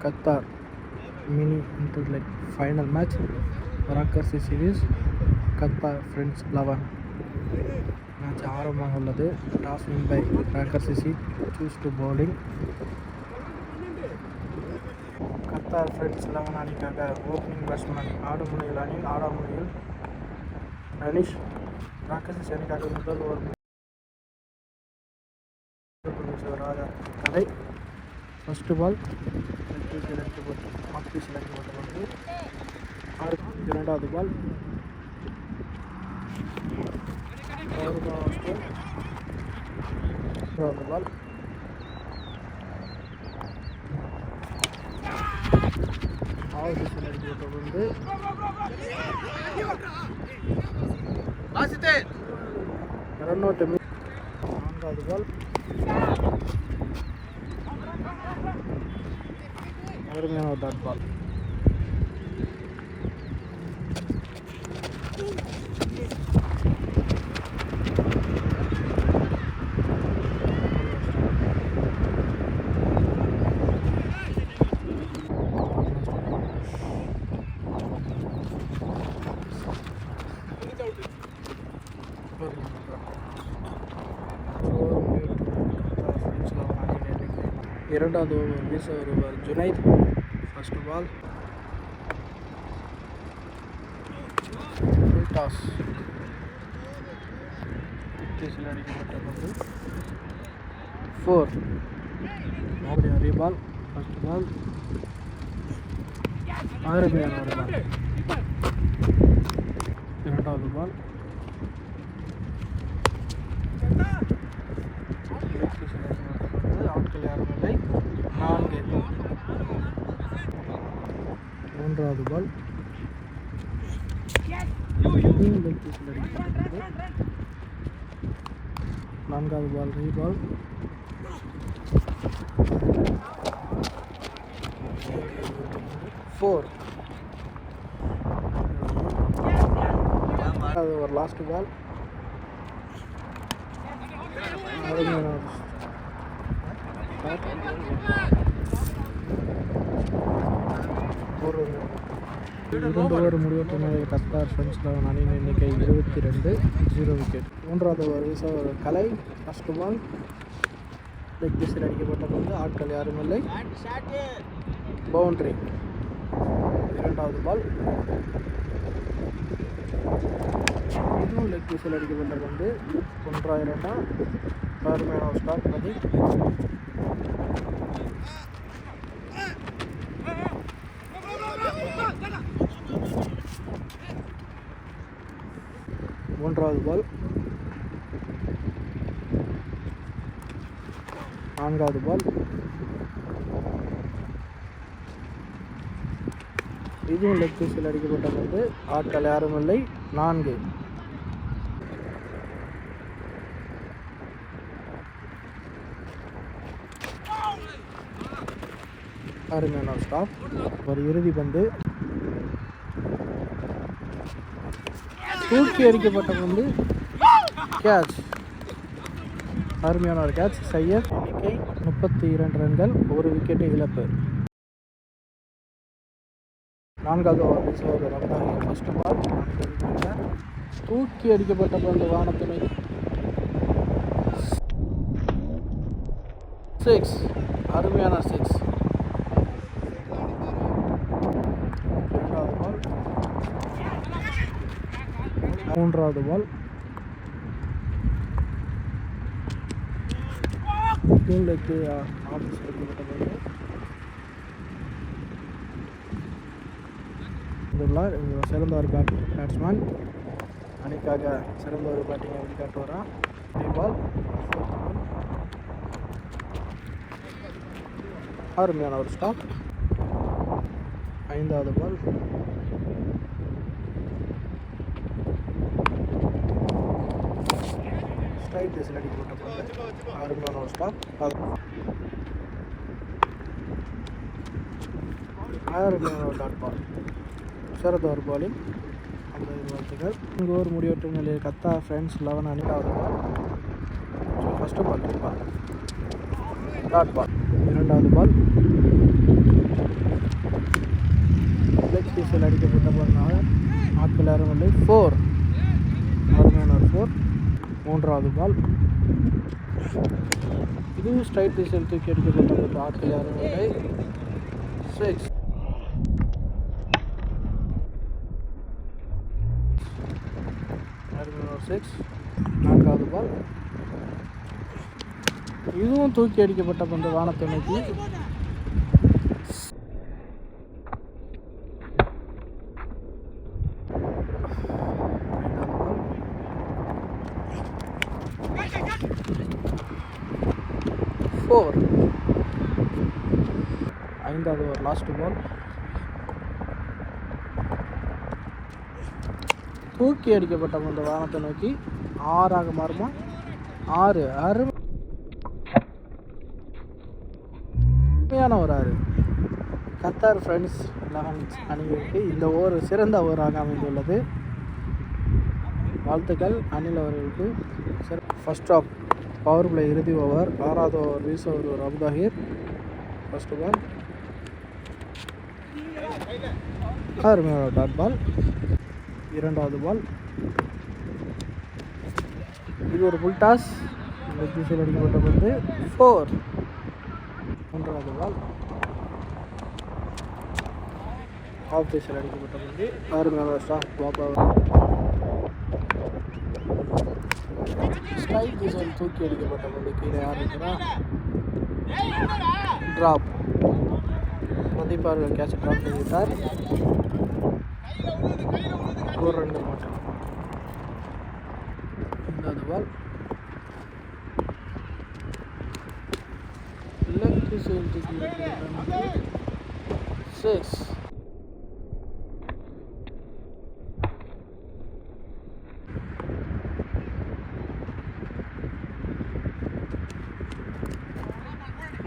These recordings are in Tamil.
Qatar mini interleague final match Rockers series Qatar Friends 11 match ஆரம்பமாக உள்ளது. Toss win by Rockers choose to bowling. Qatar Friends 11 அணிக்காக ஓப்பனிங் பேட்ஸ்மேன் ஆடுமுனையில் அணியில் ஆடாமுனையில் ரனிஷ். ராக்கர்ஸ் அணிக்காக முதல் ஓவர் ராஜா கலை. First ball அடிக்கப்பட்டது. இரண்டாவது பால் மூன்றாவது பால் அடிக்கப்பட்டது. Run out. நான்காவது பால் அருமையான ஒரு டாட் பால். இரண்டாவது ஓவர் வீச வருவார் ஜுனைத். ஃபர்ஸ்ட் பால் டாஸ் அடிக்கப்பட்டது. 4 ரீபால். ஃபர்ஸ்ட் பால் அருமையான ஒரு பால். இரண்டாவது பால் ஆட்கள் யாரும் இல்லை. 4. மூன்றாவது பால் நான்காவது பால் ரீபால். 4. அது ஒரு லாஸ்ட் பால். இரண்டு ஓவர் முடிவற்ற நிலையில் Qatar Friends 11 அணியின் எண்ணிக்கை 22, 0 விக்கெட். மூன்றாவது ஓவர் வீச ஒரு கலை. ஃபர்ஸ்ட் பால் லெக் பீஸில் அடிக்கப்பட்டது வந்து ஆட்கள் யாரும் இல்லை. பவுண்டரி. இரண்டாவது பால் இன்னும் லெக் பீஸில் அடிக்கப்பட்டது வந்து 1-2 அருமையான ஒரு ஸ்டார்ட் பண்ணி மூன்றாவது பால். நான்காவது பால் இதுவும் லெக் பீஸில் அடிக்கப்பட்டது வந்து ஆட்கள் யாரும் இல்லை. 4. அருமையான ஸ்டாப். ஒரு இறுதி பந்து தூக்கி அடிக்கப்பட்ட வந்து கேட்ச். அருமையான ஒரு கேட்ச். சையத். எண்ணிக்கை 32 ரன்கள், 1 விக்கெட்டு இழப்பு. நான்காவது ஓவர் ரன். ஃபர்ஸ்ட் பால் தூக்கி அடிக்கப்பட்ட பந்து வானத்துணை 6. அருமையான 6. மூன்றாவது பால் டீம்லேக்கு ஆஃபீஸ் எடுக்கப்பட்டது. சிறந்த ஒரு பேட்ஸ்மேன் அணிக்காக சிறந்த ஒரு பேட்டிங் எப்படி காட்டுவாரா. பால் அருமையான ஒரு ஸ்டாப். ஐந்தாவது பால் ஸ்ட்ரைட் திசையில் அடிக்கப்பட்ட அருமையான ஒரு ஸ்டாப். அருமையான ஒரு டாட் பால். சிறந்த ஒரு பாலிங். 50 வாழ்த்துக்கள். இங்கே ஒரு முடிவற்ற நிலையில் Qatar Friends 11 அணியாவது ball. First ball dot ball. இரண்டாவது பால் ஆட்கள் யாரும் இல்லை. 4. அருமையான ஒரு 4. மூன்றாவது பால். இதுவும் ஸ்ட்ரைட் திசையில் தூக்கி அடிக்கப்பட்ட ஆட்கள் யாரும் இல்லை. 6. அருமையான ஒரு 6. நான்காவது பால். இதுவும் தூக்கி அடிக்கப்பட்ட பந்து வானத்தை நோக்கி. 4. ஐந்தாவது ஒரு லாஸ்ட் பால். தூக்கி அடிக்கப்பட்ட பந்து வானத்தை நோக்கி 6ஆக மாறுமா? 6. அருமையான ஒரு 6. கத்தார் ஃப்ரெண்ட்ஸ் 11 அணிகளுக்கு இந்த ஓவர் சிறந்த ஓவராக அமைந்துள்ளது. வாழ்த்துக்கள் அனில் அவர்களுக்கு. ஃபர்ஸ்ட் ஆஃப் பவர் பிளே இறுதி ஓவர். 6வது ஓவர் வீச ஒரு அபுதாஹிர். First ball. அருமையான டாட் பால். இரண்டாவது பால். இது ஒரு புல் டாஸ். திசையில் அடிக்கப்பட்ட பந்து 4. மூன்றாவது பால். ஆஃப் திசையில் அடிக்கப்பட்ட பந்து. அருமையான ஸ்டாக் பாப்பா ஸ்ட்ரைக் திசையில் தூக்கி அடிக்கப்பட்ட பந்து கீழே யார் இருக்கிறா? ட்ராப். பிரதீப் அவர்கள் கேட்ச் ட்ராப் செய்தார். ஒரு ரன்கள் மட்டும். ஐந்தாவது பால். லெஃப்ட் திசையில் தூக்கி அடிக்கப்பட்ட பந்து 6.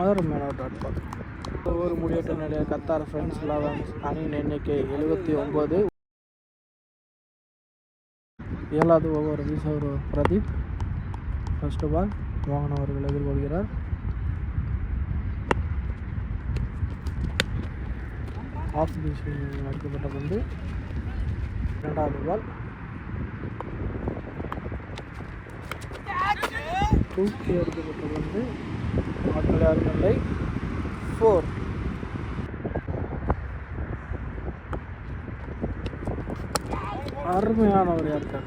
அருமையான டாட் பால். ஒவ்வொரு முடிவெட்ட நிலைய கத்தார் ஃப்ரெண்ட்ஸ் 11 அணியின் எண்ணிக்கை 79. 7வது ஓவர் வீச ஒரு பிரதீப். ஃபர்ஸ்ட் பால். மோகன் அவர்கள் எதிர்கொள்கிறார். ஆஃப் திசையில் அடிக்கப்பட்ட பந்து. இரண்டாவது பால். தூக்கி அடிக்கப்பட்ட பந்து ஆட்கள் யாரும் இல்லை. 4. அருமையான ஒரு ஏற்றம்.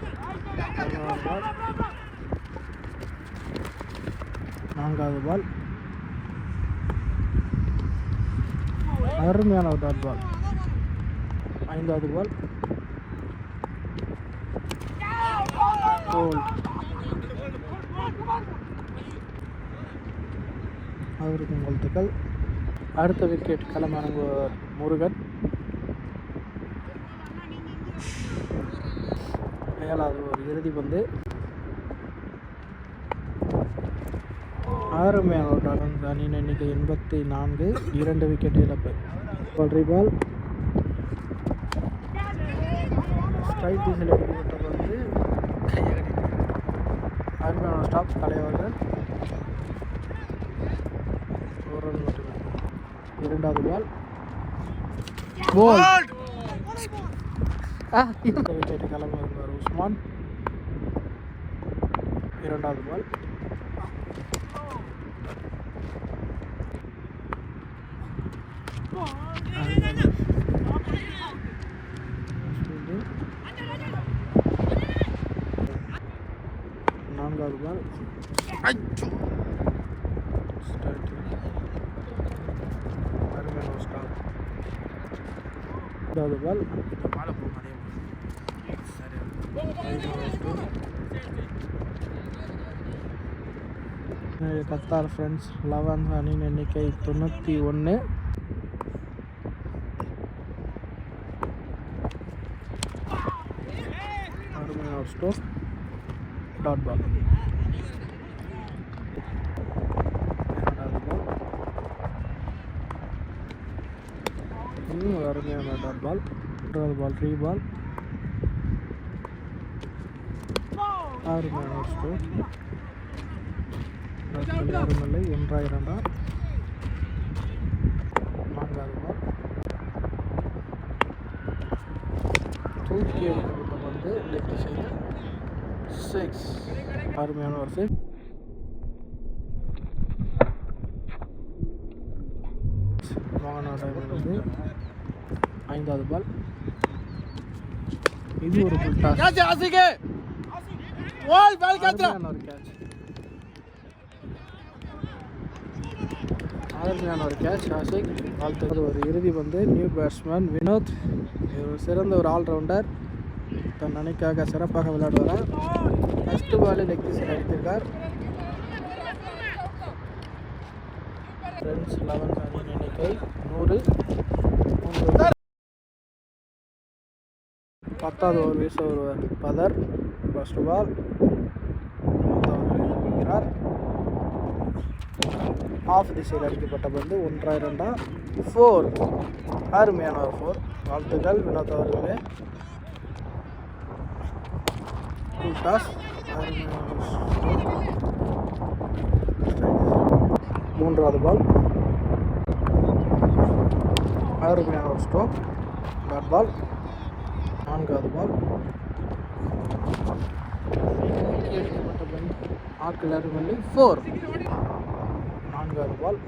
நான்காவது பால். அருமையான ஒரு டாட் பால். ஐந்தாவது பால். கோல். அவருக்கும் வாழ்த்துக்கள். அடுத்த விக்கெட் களமிறங்குவார் முருகன். 7வது ஒரு இறுதி பந்து. அருமையான ஒரு அணியின் எண்ணிக்கை 84. 2 விக்கெட் இழப்பு. பவுண்டரி பால். ஸ்ட்ரைக் திசையில் அடிக்கப்பட்ட பந்து அருமையான ஸ்டாப் தலைவர்கள். ஒரு ரன் மட்டுமே. இரண்டாவது பால். போல். விக்கெட் கிளம்பியிருந்தார் உஸ்மான். இரண்டாவது பால். நான்காவது பால். அருமையான ஸ்டாப். ஐந்தாவது பால். கத்தார் ஃப்ரெண்ட்ஸ் 11 அணியின் எண்ணிக்கை 91. அருமையான ஸ்டோக். Dot ball. இரண்டாவது பால். இன்னும் அருமையான டாட் பால். மூன்றாவது பால். ரீ பால். அருமையான ஸ்டோக். யாரும் இல்லை. 1 2. நான்காவது பால். தூக்கி அடிக்கப்பட்ட பந்து லெஃப்ட் சைடு 6. அருமையான ஒரு 6. வாகனம் 5வது பால். இது ஒரு ஃபுல் டாஸ். ஒரு கேட்ச். அருமையான ஒரு கேட்ச் ஆசிக். வாழ்த்துக்கள். ஒரு இறுதி பந்து. நியூ பேட்ஸ்மேன் வினோத் ஒரு சிறந்த ஒரு ஆல்ரவுண்டர். தன் அணிக்காக சிறப்பாக விளையாடுவார். ஃபர்ஸ்ட் பாலில் லெக் பீஸில் அடித்திருக்கார். ஃப்ரெண்ட்ஸ் 11 அணியின் எண்ணிக்கை 100. 10வது ஓவர் வீச ஒருவர் பதர். ஃபர்ஸ்ட் பால் இருக்கிறார். ஆஃப் திசையில் அடிக்கப்பட்ட பந்து 1 2 4. அருமையான ஒரு 4. வாழ்த்துக்கள் வினோத் அவர்களே. டாஸ். 3வது பால். அருமையான ஒரு ஸ்ட்ரோக். டாட் பால். 4வது பால். அடிக்கப்பட்ட பந்து ஆக்கில் அருமல்லி 4. 4வது பால்.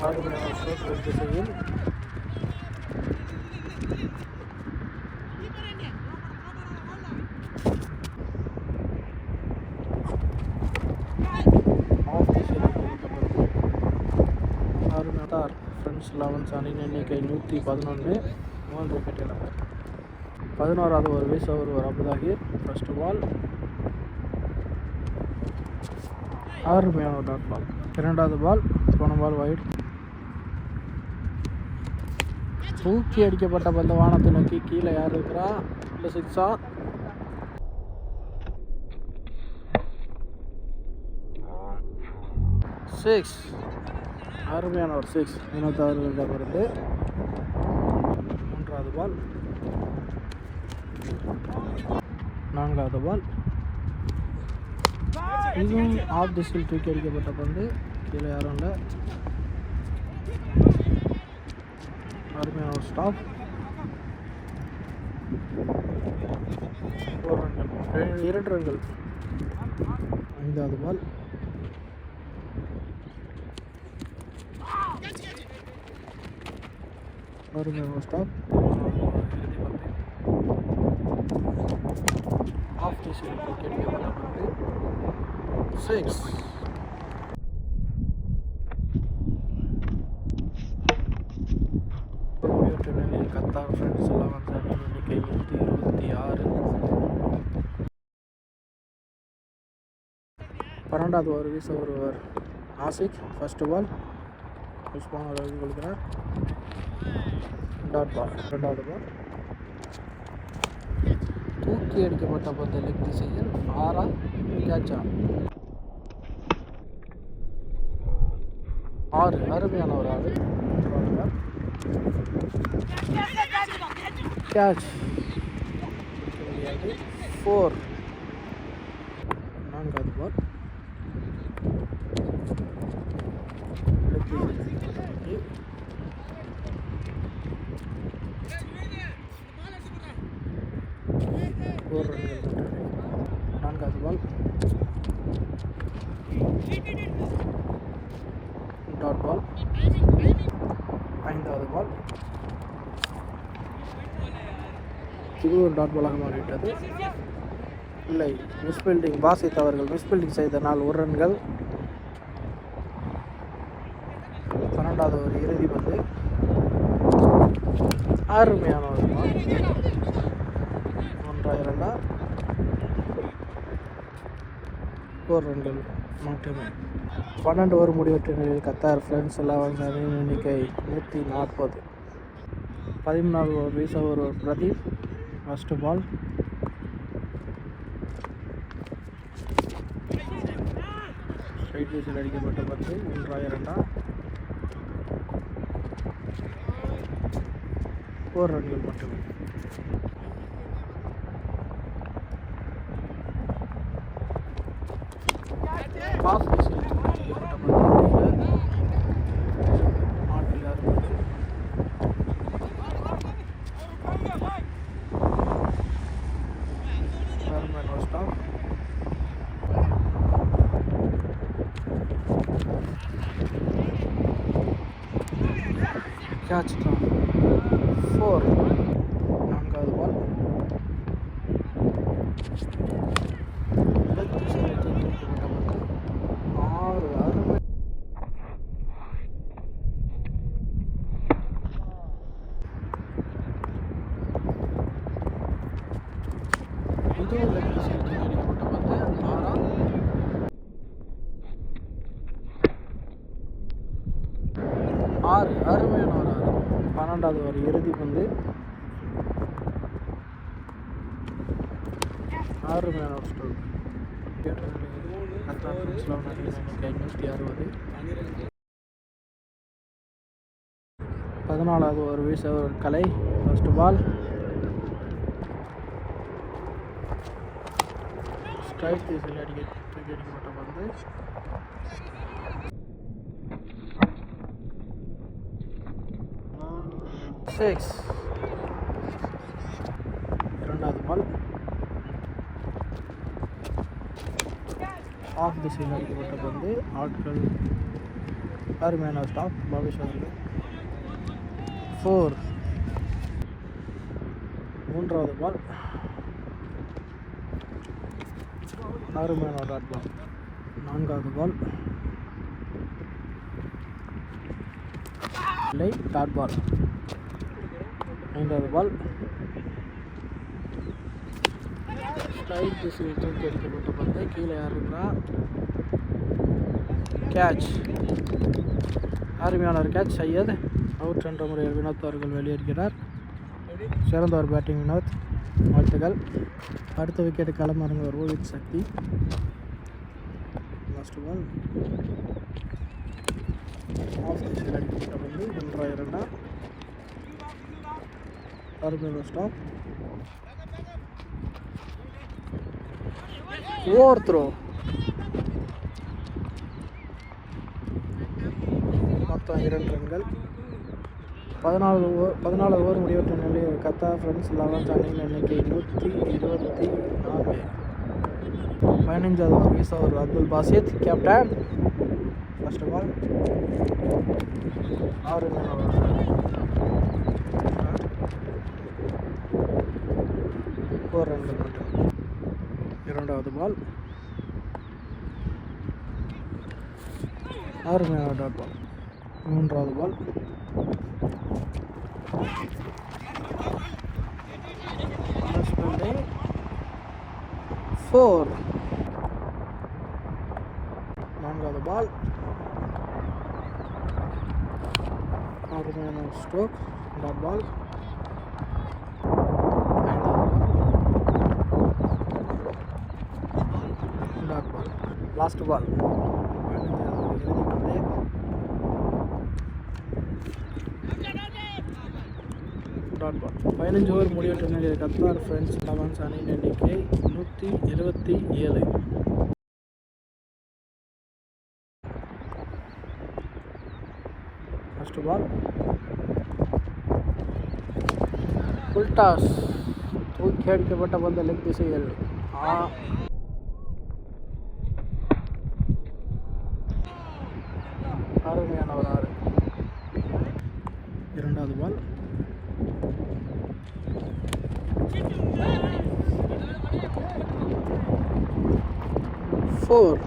அருமையான ஒரு ஸ்ட்ரோக் லெஃப்ட் திசையில். ஃப்ரெண்ட்ஸ் 11 அணியின் எண்ணிக்கை 111. 3 விக்கெட் இழப்பு. 11வது ஒரு வீச ஒருவர் அபுதாகிர். First ball. அருமையான ஒரு டாட் பால். 2வது பால். போன பால் வைட். தூக்கி அடிக்கப்பட்ட பந்து வானத்தை நோக்கி கீழே யார் இருக்கிறா? இல்லை 6ஆ? சிக்ஸ். அருமையான ஒரு 6 வினோத் அவர்களிடமிருந்து. 3வது பால். 4வது பால். இதுவும் ஆஃப் திசையில் தூக்கி அடிக்கப்பட்ட பந்து. கீழே யாரும் இல்லை. அருமையான ஒரு ஸ்டாப். 4 ரன்கள். 2 ரன்கள். 5வது பால். அருமையான ஒரு ஸ்டாப். ஆஃப் திசையில் தூக்கி அடிக்கப்பட்ட பந்து 6. கத்தார் ஃப்ரெண்ட்ஸ் 11 அணியின் எண்ணிக்கை 126. 12வது ஓவர் வீச ஒருவர் ஆசிக். First ball. உஸ்மான் அவர்கள் கொடுக்கிறார். Dot ball. 2வது பால். தூக்கி அடிக்கப்பட்ட பந்து லெக் திசையில் 6. கேட்சா 6. அருமையான ஒரு 6. 3வது பால். கேட்ச் 4. 4வது பால். ஒரு ரன்கள். 4வது பால். டாட் பால். 5வது பால். இது ஒரு டாட் பாலாக மாறிவிட்டது. இல்லை, மிஸ்பீல்டிங். பாசித் அவர்கள் மிஸ்பீல்டிங் செய்தனால் 1 ரன்கள். 12வது ஒரு இறுதி பந்து. அருமையான ஒரு பால். 1 2 4 ரன்கள் மட்டுமே. 12 ஓவர் முடிவெற்ற நிலையில் கத்தார் ஃப்ரெண்ட்ஸ் 11 அணியின் எண்ணிக்கை 140. 13வது ஓவர் வீச ஒருவர் பிரதீப். First ball. ஸ்ட்ரைட் வீசில் அடிக்கப்பட்ட பந்து 1 2 4 ரன்கள் மட்டுமே. ஆஃப் திசையில் அடிக்கப்பட்ட பந்து மாட்டில் அறுபது. கேட்ச் தான் 4. நான்காவது பால் ஆறு. அருமை. இதுவும் லெக் திசையில் தூக்கி அடிக்கப்பட்ட பந்து 6. அருமையான ஒரு 12வது ஒரு இறுதி பந்து. அருமையான ஒரு ஸ்ட்ரோக். 14வது ஒரு வீச ஒரு கலை. ஃபர்ஸ்ட் பால் ஸ்ட்ரைக் திசையில் தூக்கி அடிக்கப்பட்ட பந்து 6. இரண்டாவது பால் ஆஃப் திசையில் அடிக்கப்பட்ட பந்து. ஆட்கள் அருமையான ஸ்டாப் பாபேஷ் அவர்கள் 4. மூன்றாவது பால் அருமையான ஒரு டாட் பால். நான்காவது பால் இல்லை டாட் பால். ஐந்தாவது பால் ஸ்ட்ரைக் திசையில் தூக்கி அடிக்கப்பட்ட பந்து. கீழே யார் இருக்கிறா? கேட்ச். அருமையான ஒரு கேட்ச். சையத் அவுட் என்ற முறையில் வினோத் அவர்கள் வெளியேறுகிறார். சிறந்த ஒரு பேட்டிங் வினோத், வாழ்த்துக்கள். அடுத்த விக்கெட்டு களமிறங்குவர் Rohit Shakti. Last ball off திசையில் அடிக்கப்பட்ட பந்து 1-2. அருமையான ஸ்டாப். Over throw. மொத்தம் 2 ரன்கள். 14 ஓவர் முடிவற்ற நிலையில் கத்தா ஃப்ரெண்ட்ஸ் 11 அணியின் எண்ணிக்கை 124. 15வது ஓவர் வீச ஒரு Abdul Basit captain. First ball 6 ரன்கள் மட்டும். இரண்டாவது பால் அருமையான டாட் பால். மூன்றாவது பால் ஸ்பெல்லிங் 4. நான்காவது பால் அருமையான stroke dot ball. Last ball dot ball. 15 over முடிவற்ற நிலையில் கத்தார் ஃப்ரெண்ட்ஸ் 11 அணியின் எண்ணிக்கை 127. ஃபர்ஸ்ட் பால் ஃபுல் டாஸ் தூக்கி அடிக்கப்பட்ட பந்து லெக் திசையில் அருமையான ஒரு 6. இரண்டாவது பால் ஃபோர்.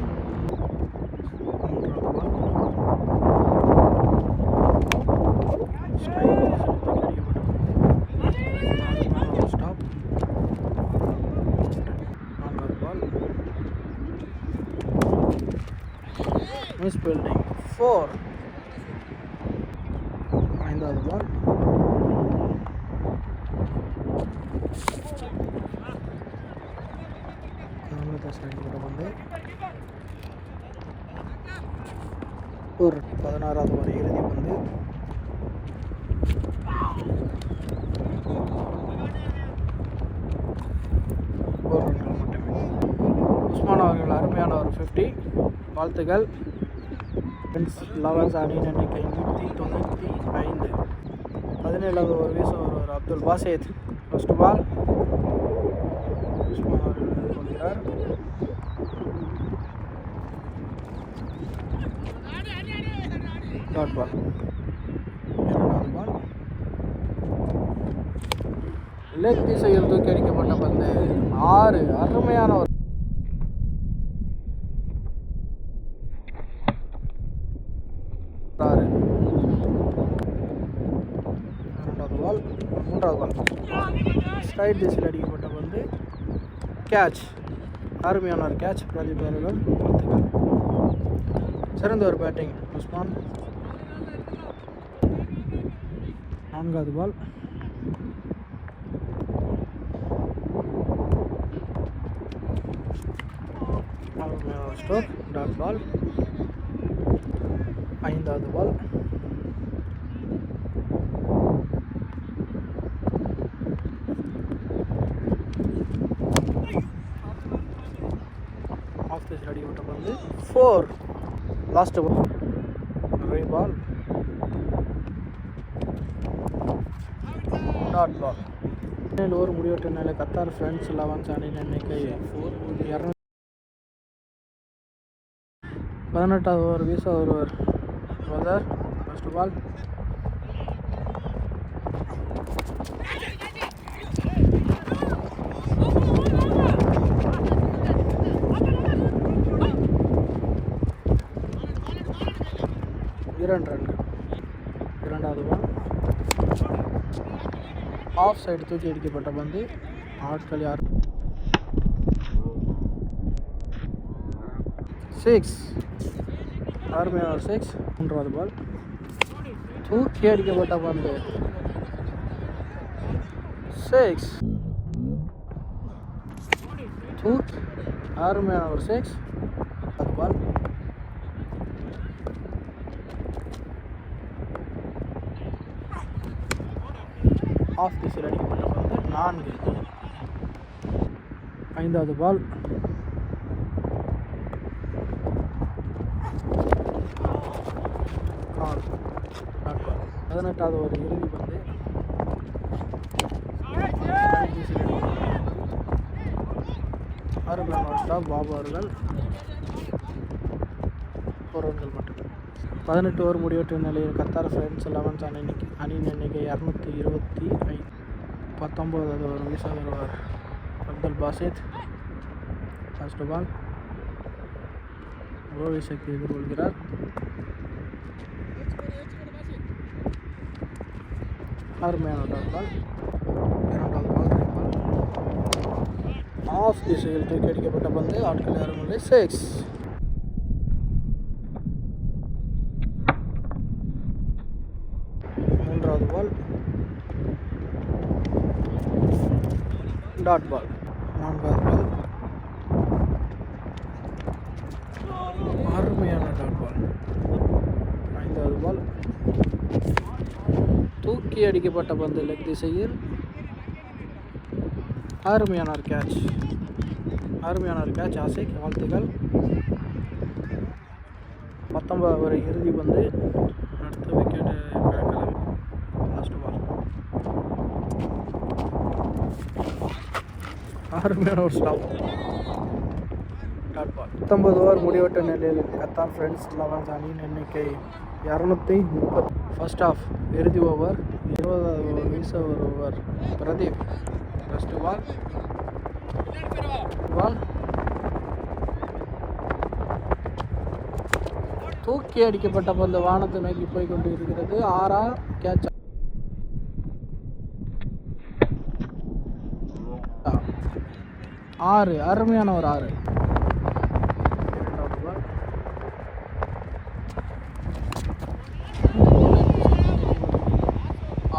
ஸ்டாப். நான்காவது பால் மிஸ் பில்டிங் 4. ஐந்தாவது பால் வந்து ஒரு 16வது ஒரு இறுதி வந்து ஒரு ரன்கள் மட்டுமே. உஸ்மான் அவர்கள் அருமையான ஒரு 50. வாழ்த்துக்கள். ஃப்ரெண்ட்ஸ் 11 அணியின் எண்ணிக்கை 195. 17வது ஒரு வீச ஒரு அப்துல் பாசித். ஃபர்ஸ்ட் பால் உஸ்மான் அவர்கள் எதிர்கொள்கிறார். Dot ball. இரண்டாவது பால் லெக் திசையில் தூக்கி அடிக்கப்பட்ட பந்து 6. அருமையான ஒரு மூன்றாவது பால் ஸ்ட்ரைட் திசையில் அடிக்கப்பட்ட பந்து கேட்ச். அருமையான ஒரு கேட்ச் பிரதீப் அவர்கள். சிறந்த ஒரு பேட்டிங் உஸ்மான். 4வது பால் ஸ்டோக் டாட் பால். 5வது பால் ஆஃப் திசையில் அடிக்கப்பட்ட பந்து 4. லாஸ்ட் பால் ரே பால் டாட் பால். ஒரு முடிவெட்ட நிலை கத்தார் ஃப்ரெண்ட்ஸ் 11 அணியின் எண்ணிக்கை 18வது ஓவர் வீச ஒருவர் பிரதர். ஃபர்ஸ்ட் பால் இரண்டு ரன்கள். 2வது பால் ஆஃப் சைடு தூக்கி அடிக்கப்பட்ட பந்து ஆட்கள் யார் 6. அருமையான 6. 3வது பால் தூக்கி அடிக்கப்பட்ட பந்து 6. தூக்கி அருமையான ஒரு 6. அது பால் ஆஃப் திசையில் அடிக்கப்பட்ட பந்து 4. 5வது பால் கால். 18வது ஒரு இறுதி பந்து அருமையான ஸ்டாப் பாபு அவர்கள். 4 ரன்கள் மட்டுமே. 18 ஓவர் முடிவெற்ற நிலையில் கத்தார் ஃப்ரெண்ட்ஸ் 11 அணியின் எண்ணிக்கை 225. 19வது ஓவர் வீச வருவார் அப்துல் பாசித். ஃபர்ஸ்ட் பால் ரோஹி சக்தி எதிர்கொள்கிறார். அருமையான டாட் பால். 2வது பால் ஆஃப் திசையில் தூக்கி அடிக்கப்பட்ட பந்து ஆட்கள் யாரும் இல்லை 6. 3வது பால் டாட் பால். 4வது பால் அருமையான டாட் பால். 5வது பால் தூக்கி அடிக்கப்பட்ட பந்து லெக் திசையில் அருமையான ஒரு கேட்ச். ஆசிக் வாழ்த்துக்கள். 19வது ஒரு இறுதி பந்து அடுத்த விக்கெட்டு கிடக்கலாம். லாஸ்ட் பால் அருமையான ஒரு ஸ்டாப் டாட் பால். 19 ஓவர் முடிவெட்ட நிலையில் கத்தார் ஃப்ரெண்ட்ஸ் 11 அணியின் எண்ணிக்கை 230. ஃபர்ஸ்ட் ஆஃப் இறுதி ஓவர் 20வது ஓவர் வீச ஒருவர் பிரதீப். ஃபர்ஸ்ட் பால் தூக்கி அடிக்கப்பட்ட பந்து வானத்தை நோக்கி போய் கொண்டு இருக்கிறது. 6 கேட்ச். 6 அருமையான ஒரு 6. 2வது பால்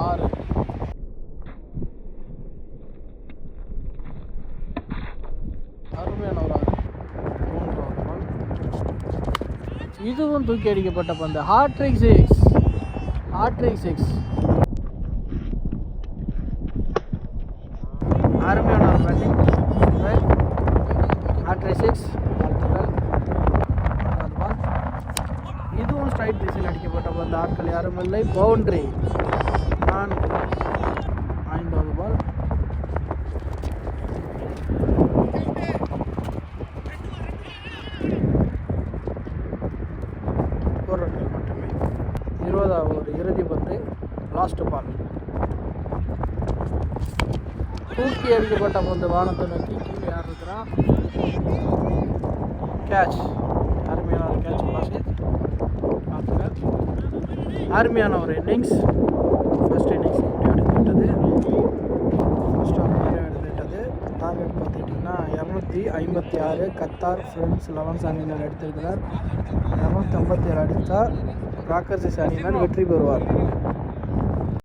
6 அருமையான ஒரு 6. 3வது பால் இதுவும் தூக்கி அடிக்கப்பட்ட பந்து ஹாட்ரிக் 6. அருமையான ஒரு பேட்டிங் ஹாட்ரிக் 6. இதுவும் ஸ்ட்ரைட் திசையில் அடிக்கப்பட்ட பந்து ஆட்கள் யாரும் இல்லை பவுண்டரி. 4. 5வது பால் ஒரு ரன்கள் மட்டுமே. 20வது ஒரு இறுதி பந்து லாஸ்ட் பால் தூக்கி அடிக்கப்பட்ட பந்து வானத்தை நோக்கி கீழே யார் இருக்கிறா? கேட்ச். அருமையான ஒரு கேட்ச் பாசித். பார்த்துங்க, அருமையான ஒரு இன்னிங்ஸ். ஃபர்ஸ்ட் இன்னிங்ஸ் முடிவடைந்துவிட்டது. ஃபர்ஸ்ட் ஆஃப் முடிவடைந்துவிட்டது. டார்கெட் பார்த்துக்கிட்டிங்கன்னா 256 கத்தார் ஃப்ரெண்ட்ஸ் 11 அணியினர் எடுத்திருக்கிறார். 257 அடித்தால் ராக்கர்ஸ் அணியினர் வெற்றி பெறுவார்.